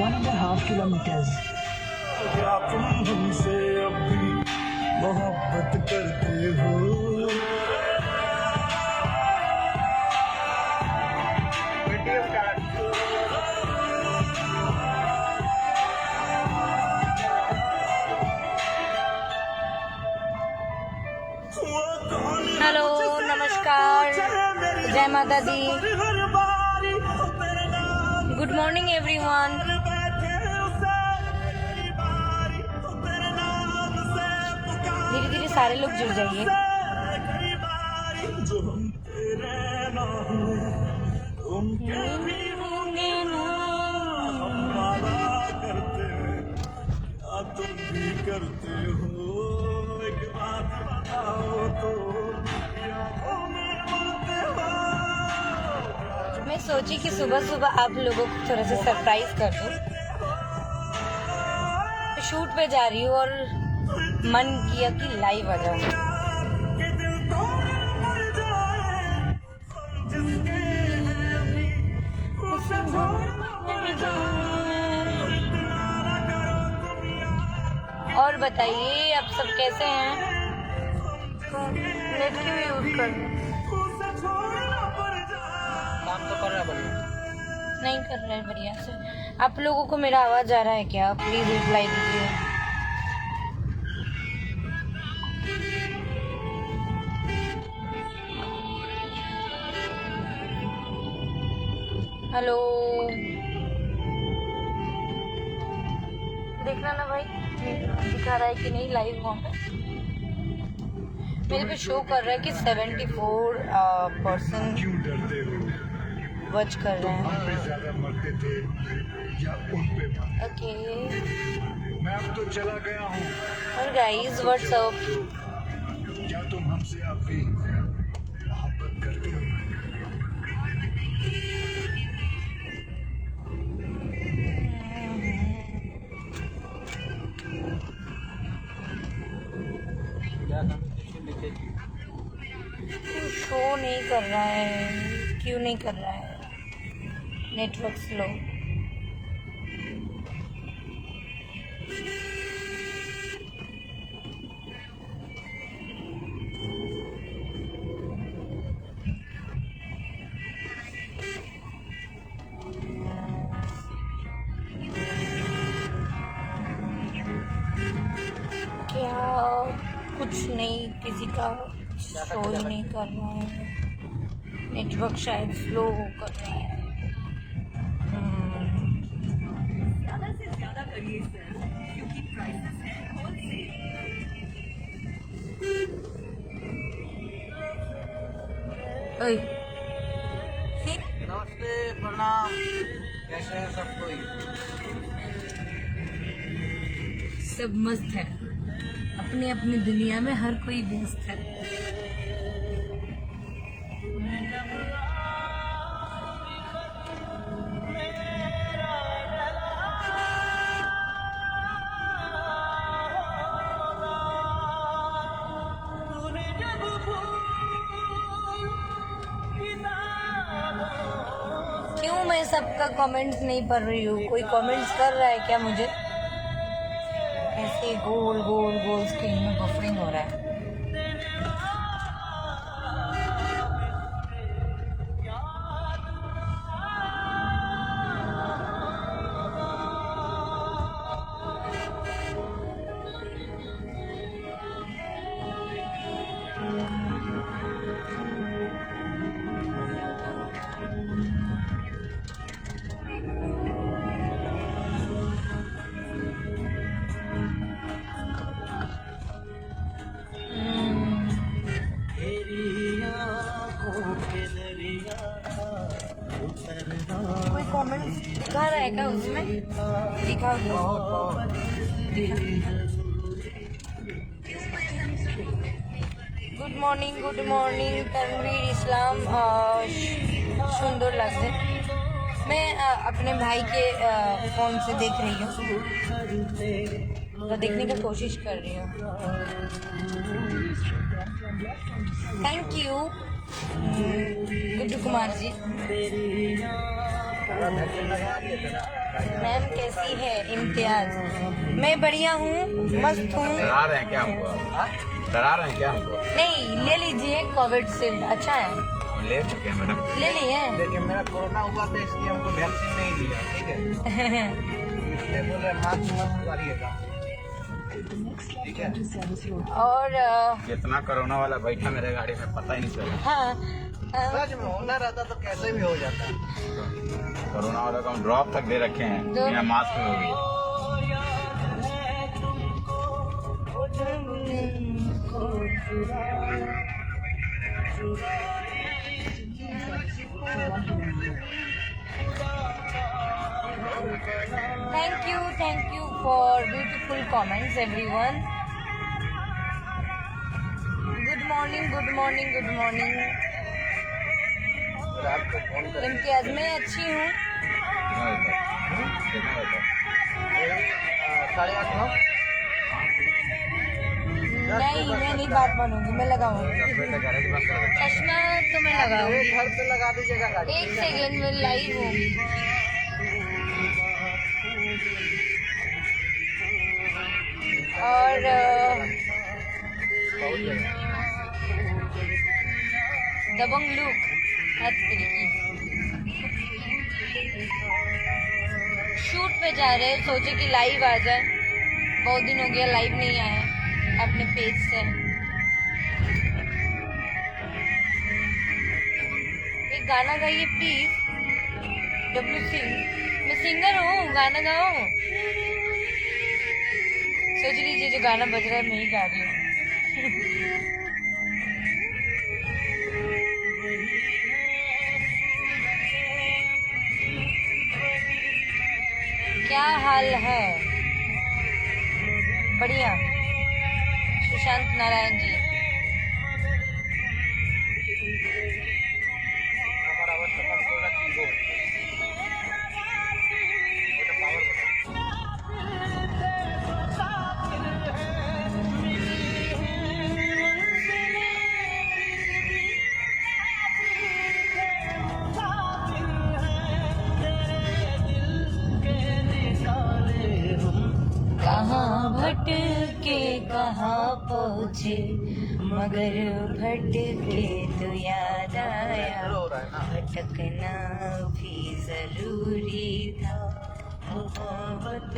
1.5 kilometers. क्या तुम हमसे अब भी मोहब्बत करते हो? हेलो, नमस्कार, जय माता दी, गुड मॉर्निंग एवरीवन। धीरे धीरे सारे लोग जुड़ जाइए। तुम भी करते हो, एक बात बताओ तो, मैं सोची कि सुबह सुबह आप लोगों को थोड़ा सा सरप्राइज कर दूं। शूट पे जा रही हूँ और मन किया कि लाइव आ जाऊँ। और बताइए आप सब कैसे हैं? नेट क्यों यूज कर रहे हैं? काम तो कर रहा है बढ़िया। नहीं कर रहे हैं बढ़िया से। आप लोगों को मेरा आवाज आ रहा है क्या? प्लीज रिप्लाई दीजिए। हेलो, देखना ना भाई दिखा रहा है कि नहीं लाइव वहाँ पे। मेरे पे शो कर रहा है कि 74% क्यों डरते हो? वॉच कर रहे हैं। हम पे ज्यादा मरते थे या उन पे मरते? ओके, मैं अब तो चला गया हूँ। और गाइस व्हाट्सअप, क्या तुम हमसे अब भी मोहब्बत करते हो? शो नहीं कर रहा है, क्यों नहीं कर रहा है? Network slow. क्या कुछ नहीं, किसी का शो ही नहीं कर रहा है। नेटवर्क शायद स्लो कर रहा है। ज़्यादा से ज़्यादा करिए सर, क्योंकि प्राइसेस हैं होलसेल। ओए, नमस्ते, प्रणाम, कैसे हैं सब कोई? सब मस्त है, अपनी अपनी दुनिया में हर कोई व्यस्त है। क्यों मैं सबका कमेंट्स नहीं पढ़ रही हूँ? कोई कमेंट्स कर रहा है क्या मुझे? ऐसे गोल गोल गोल स्क्रीन में बफरिंग हो रहा है। कोई कमेंट दिखा रहा है क्या उसमें? दिखा गुड मॉर्निंग तनवीर इस्लाम सुंदर लगते। मैं अपने भाई के फ़ोन से देख रही हूँ, तो देखने की कोशिश कर रही हूँ। Thank you Guddu Kumar ji. Vaccine लगवा दिए थे ना। मैम कैसी है इम्तियाज? मैं बढ़िया हूँ, मस्त हूँ। डरा रहे हैं क्या हमको? डरा रहे हैं क्या हमको? नहीं, ले लीजिए, कोविड शील्ड अच्छा है, ले चुके हैं मैडम। ले लिए। लेकिन मेरा कोरोना हुआ था इसलिए हमको वैक्सीन नहीं दिया, ठीक है? इसलिए बोले मास्क मत लगाइएगा, ठीक है? और कितना कोरोना वाला बैठा मेरे गाड़ी में पता ही नहीं चला। हाँ, सच में होना रहता तो कैसे भी हो जाता। कोरोना वाला को हम ड्रॉप तक दे रखे हैं, तो- बिना मास्क में हो गई। Thank you for beautiful comments, everyone. Good morning. रात को फोन कर इम्तियाज, मैं अच्छी हूँ। कितना बता? 8:30 9। नहीं, मैं नहीं बात मानूंगी, मैं लगाऊंगी 10 बजे तक गाड़ी बंद कर देता चश्मा, तो मैं लगाऊंगी। घर पे लगा दीजिएगा गाड़ी। एक सेकेंड में लाइव हूँ। और बहुत जगह। दबंग लुक हद तरीके शूट पे जा रहे हैं, सोचे कि लाइव आ जाए, बहुत दिन हो गया लाइव नहीं आया अपने पेज से। एक गाना गाइए प्लीज। डब्ल्यू सिंह, मैं सिंगर हूँ, गाना गाऊं? सोच लीजिए जो गाना बज रहा है मैं ही गा रही हूँ। क्या हाल है? बढ़िया। सुशांत नारायण जी, हमारा अवस्था कम थोड़ा कीबोर्ड वो पावर बटन। कहाँ भटके कहाँ पहुँचे, मगर भटके तो याद आया, हो रहा है ना। भटकना भी जरूरी था, मोहब्बत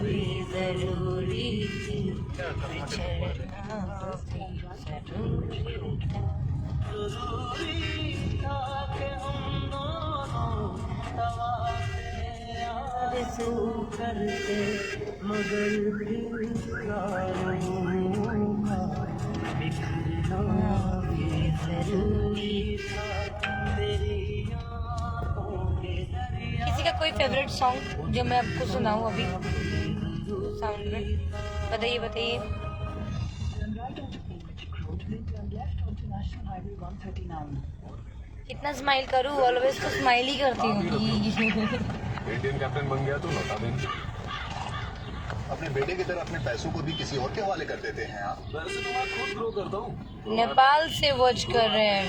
भी जरूरी थी, बिछड़ना भी जरूरी था। आरज़ू करते मगर बिखरना भी जरूरी था। किसी का कोई फेवरेट सॉन्ग जो मैं आपको सुनाऊं अभी साउंड में? बताइए बताइए। कितना स्माइल करूं? ऑलवेज तो स्माइल ही करती हूँ। इंडियन कैप्टन बन गया तो लौटा देना। अपने बेटे की तरह अपने पैसों को भी किसी और के हवाले कर देते हैं आप। वैसे तो मैं खुद ग्रो करता हूँ। नेपाल से वॉच कर रहे हैं,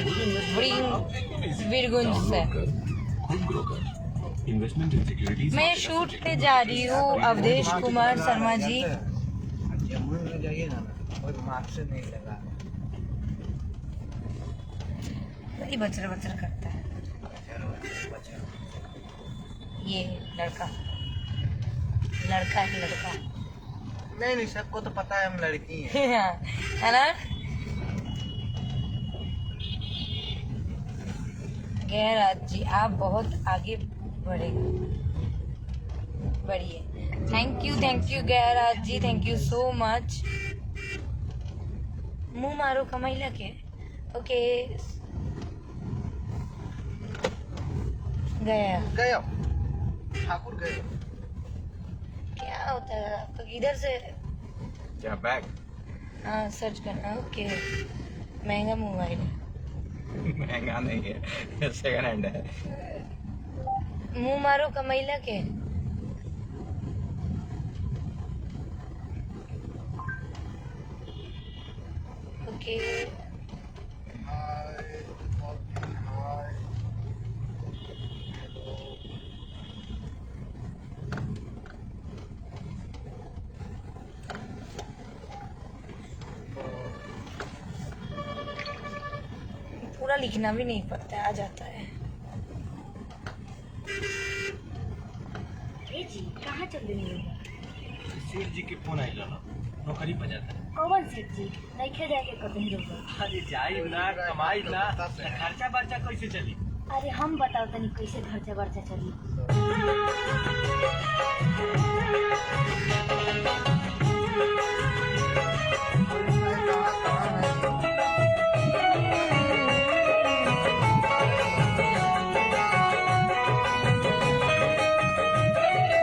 वीरगंज से। खुद ग्रो कर। Investment in securities. मैं शूट पे जा रही हूँ, अवधेश कुमार शर्मा जी। जम्मू में जाइए ना, कोई मास्क नहीं लगा। बड़ी बचर बचर करता है ये लड़का। लड़का है लड़का। नहीं सबको तो पता है हम लड़की हैं। है ना? गैराज जी, आप बहुत आगे बढ़िए। थैंक यू गैराज ji, thank you so much. मुंह मारो कमाइला के। ओके, गया ठाकुर गए। क्या होता है आपका? इधर से क्या बैग? हाँ सर्च करना। ओके, महंगा मोबाइल है। महंगा नहीं है, सेकंड हैंड है। मुंह मारो कमाइला के। ओके, लिखना भी नहीं पड़ता है, आ जाता है। जी कहाँ चल रही हो? सेठ जी के फोन आई ना नौकरी पर जाता है। कौन सेठ जी? नहीं खे जाके कतही रोगा। अरे जाई ना कमाई ना खर्चा बर्चा कैसे चली? अरे हम बताओ तनी कैसे खर्चा बर्चा चली।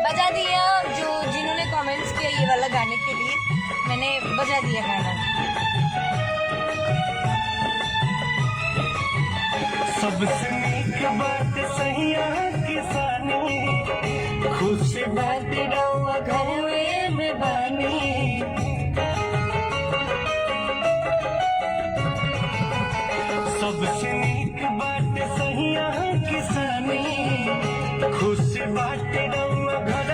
बजा दिया, जो जिन्होंने कमेंट्स किया ये वाला गाने के लिए मैंने बजा दिया गाना। सबसे नीक बात सहिया किसानी, खुश बात रहुआ घर में बानी। सबसे नीक बात सहिया किसानी, खुश बात रहुआ घर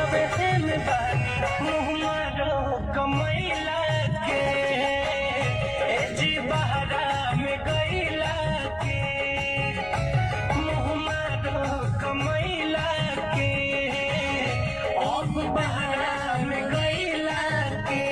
में बानी। मुँह मारो कमैला के, ए जी बहरा में गईला के। कमैला के अब बहरा में गईला के।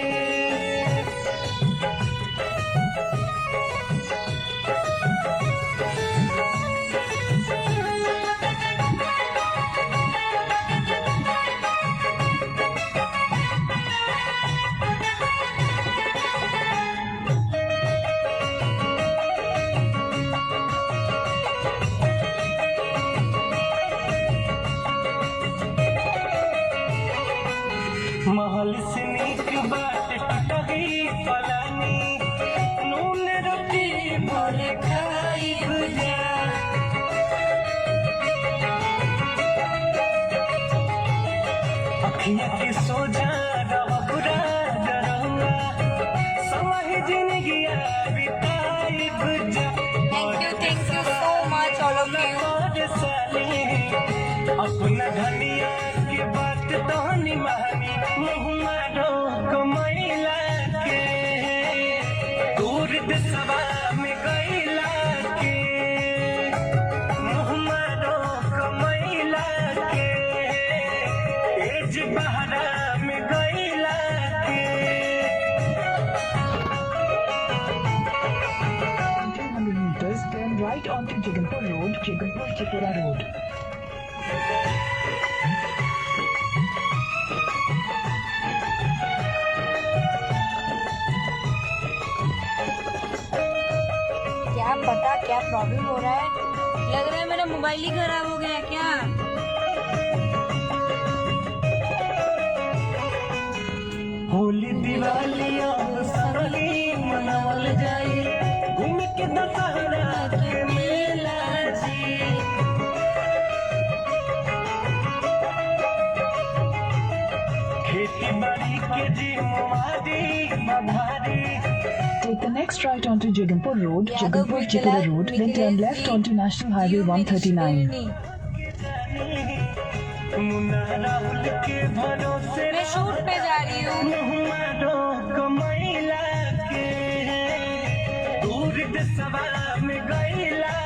महल से नीक बात टूटही पलानी, नून रोटी भले खाई भुजा। अखियाँ के सोजा रहुआ डरौआ, समाही जिंदगी बिताई भुजा। Thank you so much all of you. अपना धनिया के बात तो निमानी, मुँह मारो कमैला के। दूर देशवा में गईला के, मुँह मारो कमैला के। एज बहरा में गईला के। 200 meters, turn right onto Jaganpur Road, Jaganpur Tripura Road. क्या पता क्या प्रॉब्लम हो रहा है, लग रहा है मेरा मोबाइल ही खराब हो गया है क्या। होली दिवाली अब सरली मनावल जाई, घूम के दशहरा के मेला जी। खेती बाड़ी के जिम्मेवारी बधारी। Take the next right onto Jaganpur Road, Jaganpur Tripura Road, then turn left onto National Highway 139. Munna Rahul के भरोसे मैं शूट पे जा रही हूँ। मुँह मारो कमैला के। दूर देशवा में गईला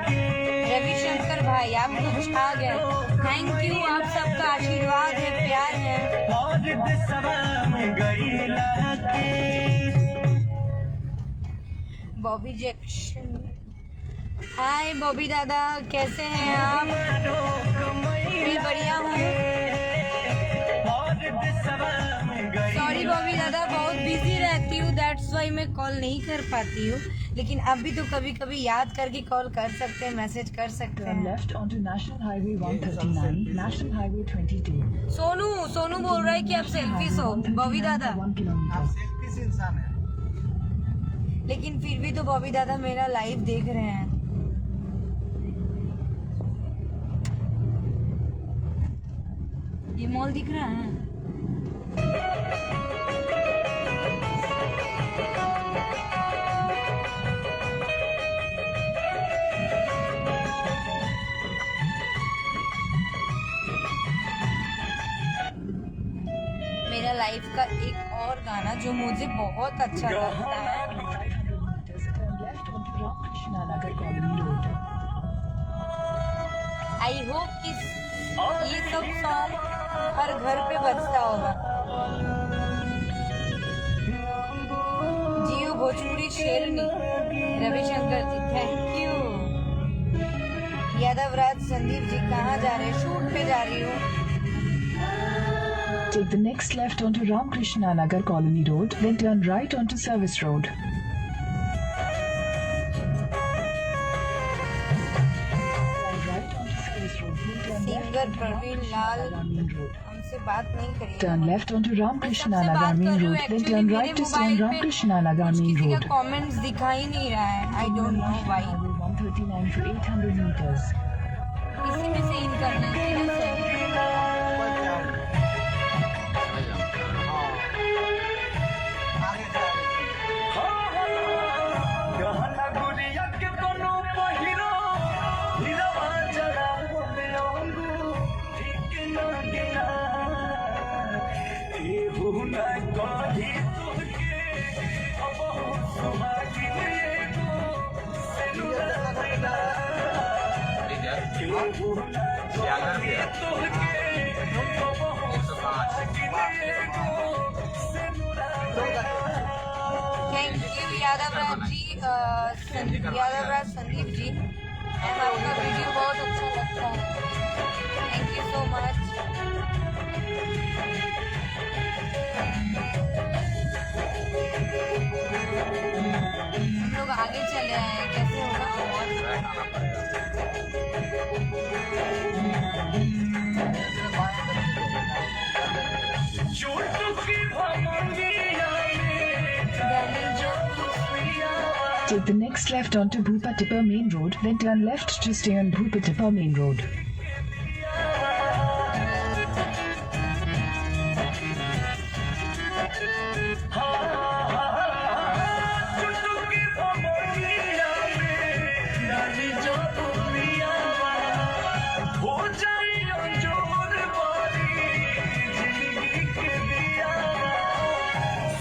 के। रविशंकर भाई आप तो छा गए, थैंक यू, आप सबका आशीर्वाद है, प्यार है। और देशवा में गईला के। बॉबी जैक्सन, हाय बॉबी दादा, कैसे हैं आप? मैं बढ़िया हूँ। सॉरी बॉबी दादा, बहुत बिजी रहती हूँ, दैट्स वाई मैं कॉल नहीं कर पाती हूँ, लेकिन अभी तो कभी कभी याद करके कॉल कर सकते हैं, मैसेज कर सकते Turn हैं। left onto National Highway 139, National Highway 22. Sonu बोल रहा है कि आप सेल्फी सो, बॉबी दादा। 1 kilometer. सेल्फिश इंसान है। लेकिन फिर भी तो बॉबी दादा मेरा लाइव देख रहे हैं। ये मॉल दिख रहा है। मेरा लाइफ का एक और गाना जो मुझे बहुत अच्छा लगता है, 500 meters, turn left onto Ramakrishna Nagar. Nagar Colony Road. I hope कि ये सब सॉन्ग हर घर पे बजता होगा। जियो भोजपुरी शेरनी रविशंकर जी, थैंक यू। यादव राज संदीप जी कहाँ जा रहे हैं? शूट पे जा रही हूँ। Take the next left onto Ramakrishna Nagar Colony Road, then turn right onto Service Road. Singer Praveen Lal हमसे बात नहीं करी। Turn left onto Ramakrishna Nagar Main Road, then turn right to stay on Ramakrishna Nagar Main किसी का Road. Comments दिखा ही नहीं रहा है, I don't know why. Highway 139 for 800 meters. इसी में से इन करना है ना सर। आगे जा रहे गहना गुड़िया के कोनो पहिरो हीरावा जड़ा होले अंगू ठीक न गिना ए हुना कही तुके अब सुहागी एगो सेनुरा बिना ए हुना कही तुके अब सुहागी एगो सेनुरा बिना। Thank you Yadav Raj ji, Yadav Raj Sandeep ji. Ma'am आपका वीडियो बहुत अच्छा लगता है, थैंक यू सो मच। हम लोग आगे चले आए हैं, कैसे होगा? चुटकी भमंगिया Take the next left onto Bhupa Tipper Main Road, then turn left to stay on Bhupa Tipper Main Road. चुटकी भमंगिया डाली जो दुनिया हो जाई अंजोर बारी जिंदगी के दिया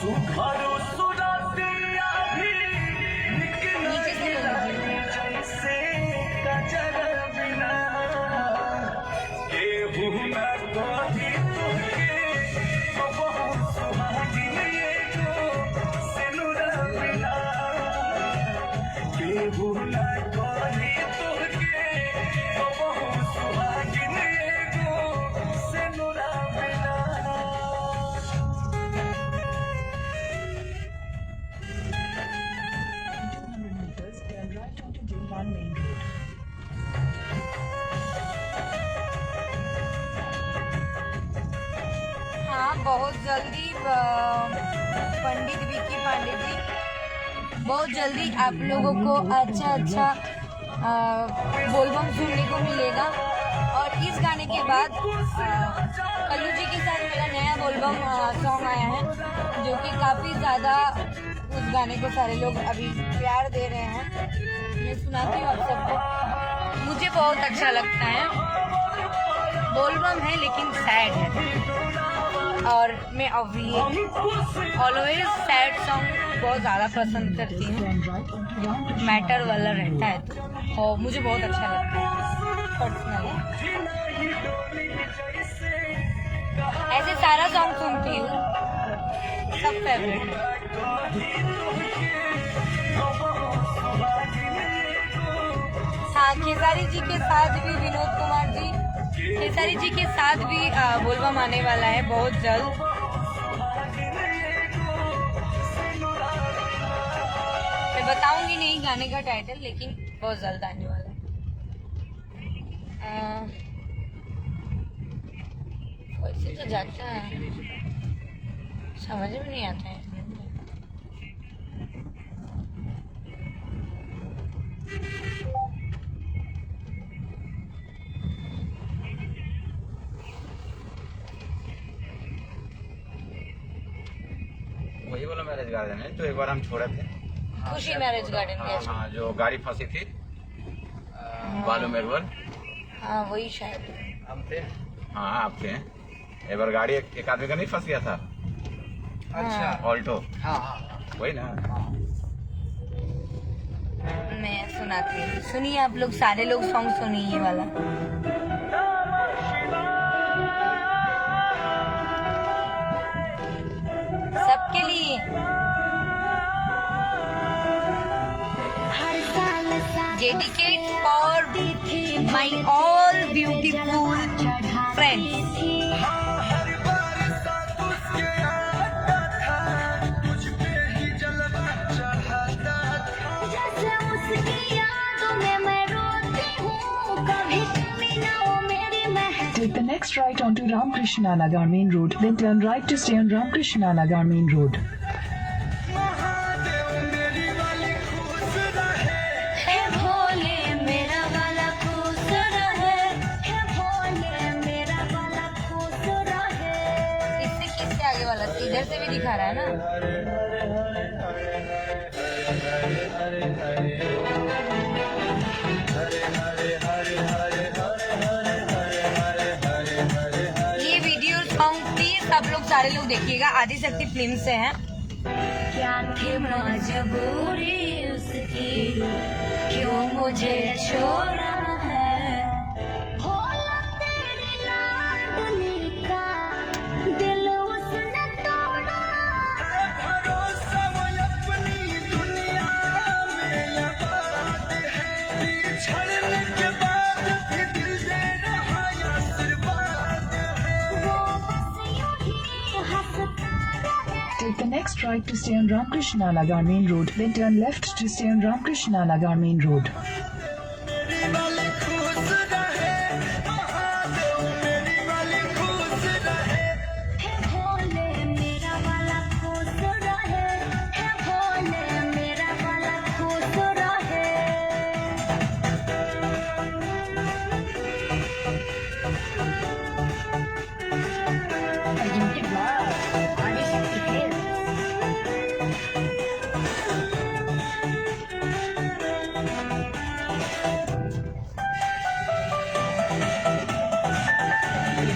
सुखारो सुरातिया भी नीचे से ले लीजिए। जैसे कचर बिना के भूना कही तुके बहुत सुहागिन एगो सेनुरा बिना के भूना कही तुके बहुत सुहागिन एगो सेनुरा बिना। 200 meters, turn right onto Dilwan Main Road. हाँ, बहुत जल्दी पंडित विकी पांडे जी, बहुत जल्दी आप लोगों को अच्छा बोलबम सुनने को मिलेगा। और इस गाने के बाद कल्लू जी के साथ मेरा नया बोलबम सॉन्ग आया है, जो कि काफ़ी ज़्यादा उस गाने को सारे लोग अभी प्यार दे रहे हैं। मैं सुनाती हूँ आप सबको, मुझे बहुत अच्छा लगता है। बोलबम है लेकिन सैड है, और मैं ऑलवेज सैड सॉन्ग बहुत ज़्यादा पसंद करती हूँ। Turn right onto Ramakrishna matter Nagar वाला Main रहता है Road. तो, और मुझे बहुत अच्छा लगता है पर्सनली। ऐसे सारा सॉन्ग सुनती हूँ, सब फेवरेट। हाँ, खेसारी जी के साथ भी, विनोद कुमार जी, खेसारी जी के साथ भी बोलबम आने वाला है बहुत जल्द। मैं बताऊंगी नहीं गाने का टाइटल, लेकिन बहुत जल्द आने वाला है। वैसे तो जाता है, समझ में नहीं आता है। वही वाला मैरिज गार्डन है जो एक बार हम छोड़े थे। खुशी मैरिज गार्डन हाँ में। हाँ, जो गाड़ी फंसी थी बालू में रोड। हाँ वही शायद। हम थे। हाँ आप थे। एक बार गाड़ी एक आदमी का नहीं फंस गया था, अच्छा। ऑल्टो, हाँ हाँ हाँ। वही ना। मैं सुनाती हूँ, सुनिए आप लोग, सारे लोग सॉन्ग सुनिए ये वाला। सबके लिए dedicate for my all beautiful friends. Take the next right onto Ramakrishna Nagar Main Road, then turn right to stay on Ramakrishna Nagar Main Road. इससे आगे वाला इधर से भी दिखा रहा है ना। ये वीडियो सॉन्ग प्लीज आप लोग सारे लोग देखिएगा, आदिशक्ति फिल्म से है। क्या थी मजबूरी उसकी, क्यों मुझे छोड़ा है, भोला तेरी लाडली का दिल उसने तोड़ा। भरोसा वो अपनी दुनिया में आबाद है, छड़ने के बाद भी दिल दे रहा आशीर्वाद है, वो बस यूं ही हंसता रहे। Take the next right to stay on Ramakrishna Nagar Main Road, then turn left to stay on Ramakrishna Nagar Main Road.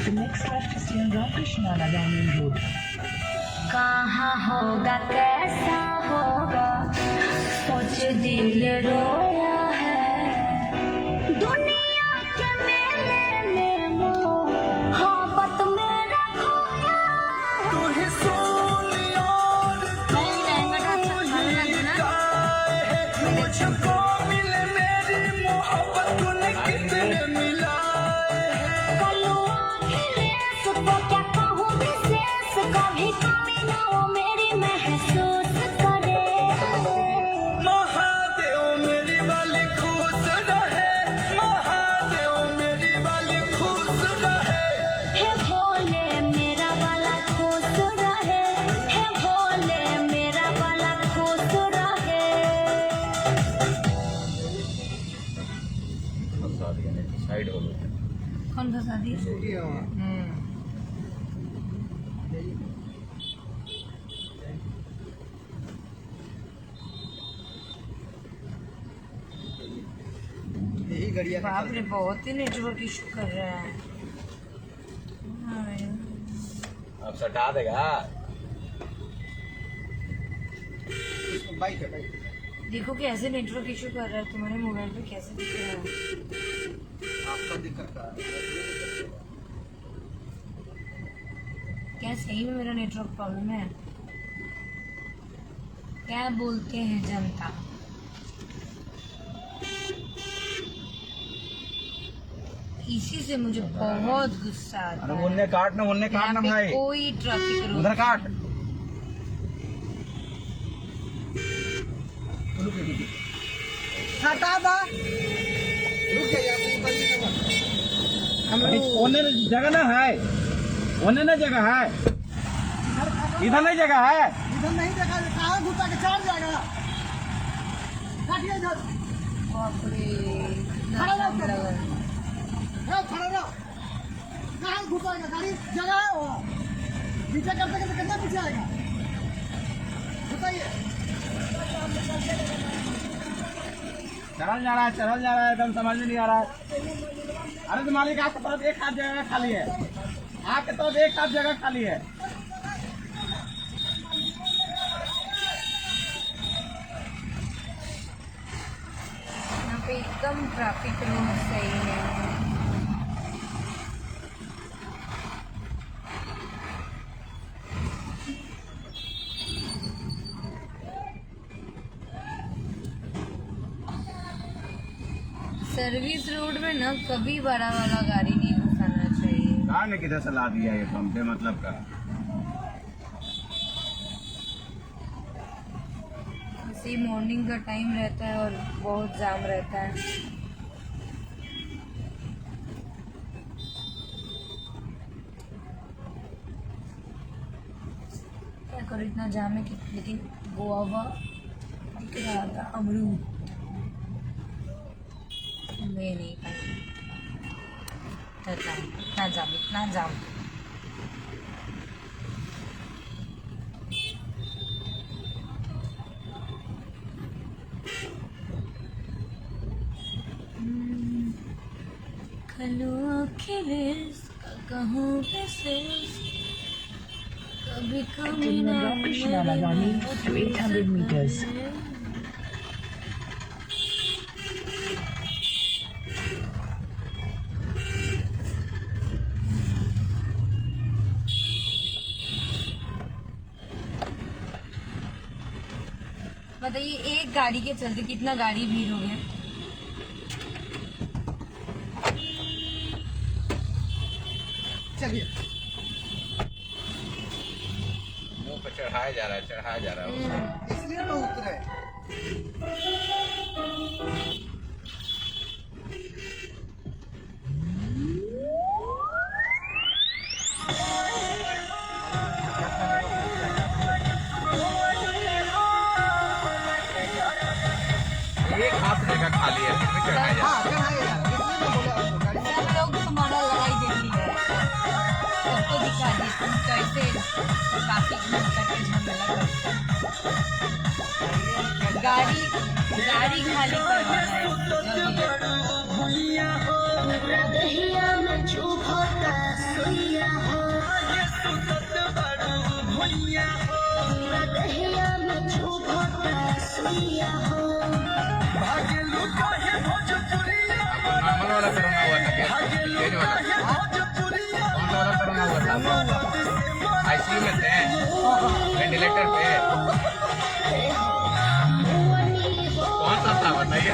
The next left to stay on Ramakrishna Nagar Main Road. कहाँ होगा कैसा होगा सोच दिल रोया है, दुनिया के मेले में मोहब्बत मेरा खोया। तू ही सोनी और मुझको मिले मेरी मोहब्बत तूने कितने मिला है। कलुआ खिले सुबह क्या कहूँ विशेष, कभी कमी ना हो मेरी महसूस करे। महादेव मेरी वाली खुश रहे, महादेव मेरी वाली खुश रहे। हे भोले मेरा वाला खुश रहे, हे भोले मेरा वाला खुश रहे। साइड हो गया। कौन फंसा दिया? यही गड़िया बाप रे, बहुत ही नेटवर्क इशू कर रहा है। अब सटा देगा। बाइक है बाइक। देखो कैसे नेटवर्क इशू कर रहा है तुम्हारे मोबाइल पे, कैसे दिख रहा है। आपका दिक्कत का क्या सही में मेरा नेटवर्क प्रॉब्लम है? क्या बोलते हैं जनता? इसी से मुझे बहुत गुस्सा आता अरे है। उन्ने काट ना यहाँ पे भाई, कोई ट्रैफिक रूल उधर काट। हटा दो, रुक जाइए आप ऊपर हम लोग ओने जगह ना है, ओने ना जगह है, इधर नहीं जगह है। इधर नहीं देखा, कहाँ घुसा के चढ़ जाएगा। काटिए इधर, बाप रे, खड़ा रहो, इतना लगा। खड़ा रहो। कहाँ घुसाएगा गाड़ी, जगह है वो। पीछे करते करते कितना पीछे आएगा, बताइए। चल जा रहा है, एकदम समझ में नहीं आ रहा है। अरे तो मालिक आपके पास एक हाथ जगह खाली है, आपके पास एक हाथ जगह खाली है। पे एकदम ट्रैफिक रूल सही है। सर्विस रोड में ना कभी बड़ा वाला गाड़ी नहीं घुसाना चाहिए। कहाँ ने किधर से ला दिया ये कम मतलब का। ऐसे मॉर्निंग का टाइम रहता है और बहुत जाम रहता है। क्या करो, इतना जाम है कि लेकिन गोवा दिख रहा था, अमरूद मैं नहीं खाई। इतना जाम इतना जाम। खलो खिले कहूँ कैसे कभी कभी ना Krishna Nagani to 800 meters. बताइए एक गाड़ी के चलते कितना गाड़ी भीड़ हो गया। चलिए मुंह पे चढ़ाया जा रहा है इसलिए तो उतरे। एक हाथ जगह खाली है इसमें चढ़ाया जा हाँ चढ़ाया जा रहा है, इसलिए तो बोला आपको गाड़ी में। सब लोग तुम्हारा लड़ाई देख लिया, सबको दिखा दी तुम कैसे ट्रैफिक में करके झमेला करते हो। गाड़ी गाड़ी खाली करवाना नॉर्मल वाला करना हुआ था क्या तेज वाला कौन सा वाला करना हुआ था आईसीयू में थे वेंटिलेटर पे कौन सा था बताइए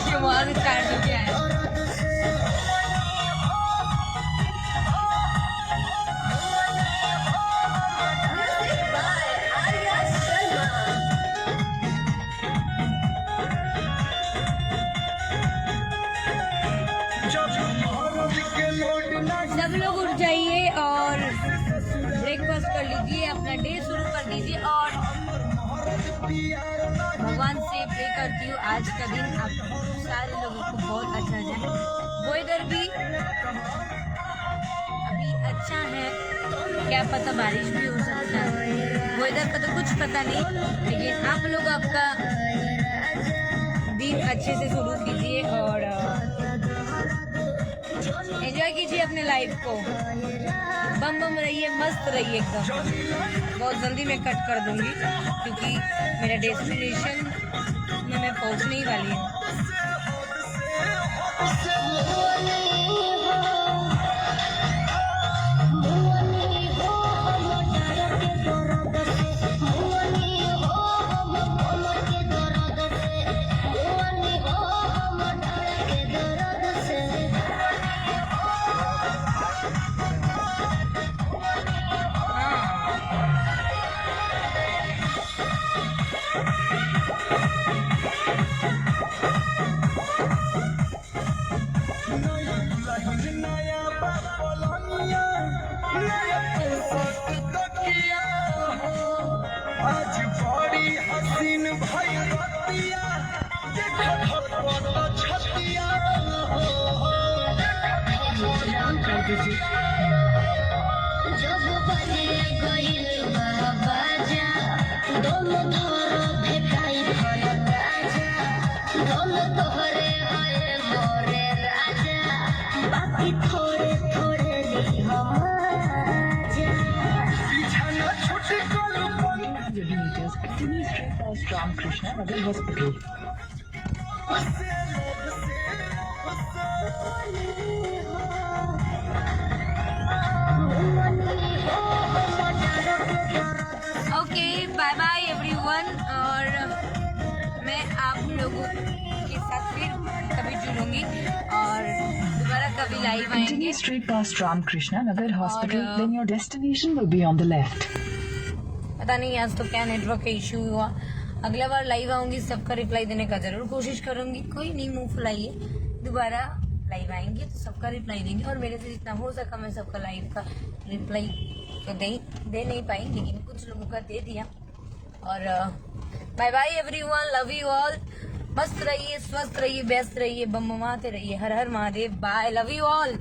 शुरुआत स्टार्ट हो गया है। सब लोग उठ जाइए और ब्रेकफास्ट कर लीजिए, अपना डे शुरू कर दीजिए और भगवान से प्रे करती हूँ आज का दिन आप सारे लोगों को बहुत अच्छा जाए। वेदर भी अभी अच्छा है, क्या पता बारिश भी हो सकता है, वेदर का तो कुछ पता नहीं, लेकिन आप लोग आपका दिन अच्छे से शुरू कीजिए और एंजॉय कीजिए अपने लाइफ को। बम बम रहिए, मस्त रहिए एकदम। बहुत जल्दी मैं कट कर दूंगी क्योंकि मेरा डेस्टिनेशन में मैं पहुंचने ही वाली हूँ। थोड़े थोड़े Ramakrishna Nagar Hospital. Okay bye bye everyone. और मैं आप लोगों के साथ फिर कभी जुड़ूंगी और दोबारा कभी लाइव आएंगे। Continue straight past Ramakrishna Nagar Hospital, और, then your destination will be on the left. पता नहीं आज तो क्या नेटवर्क का इशू हुआ। अगला बार लाइव आऊंगी, सबका रिप्लाई देने का जरूर कोशिश करूंगी। कोई नहीं, मुंह फुलाइए, दोबारा लाइव आएंगे तो सबका रिप्लाई देंगे। और मेरे से जितना हो सका मैं सबका लाइव का रिप्लाई तो दे नहीं पाई, लेकिन कुछ लोगों का दे दिया। और bye bye everyone, love you all. मस्त रहिए, स्वस्थ रहिए, व्यस्त रहिए, बम बमाते रहिए। हर हर Mahadev, bye, love you all.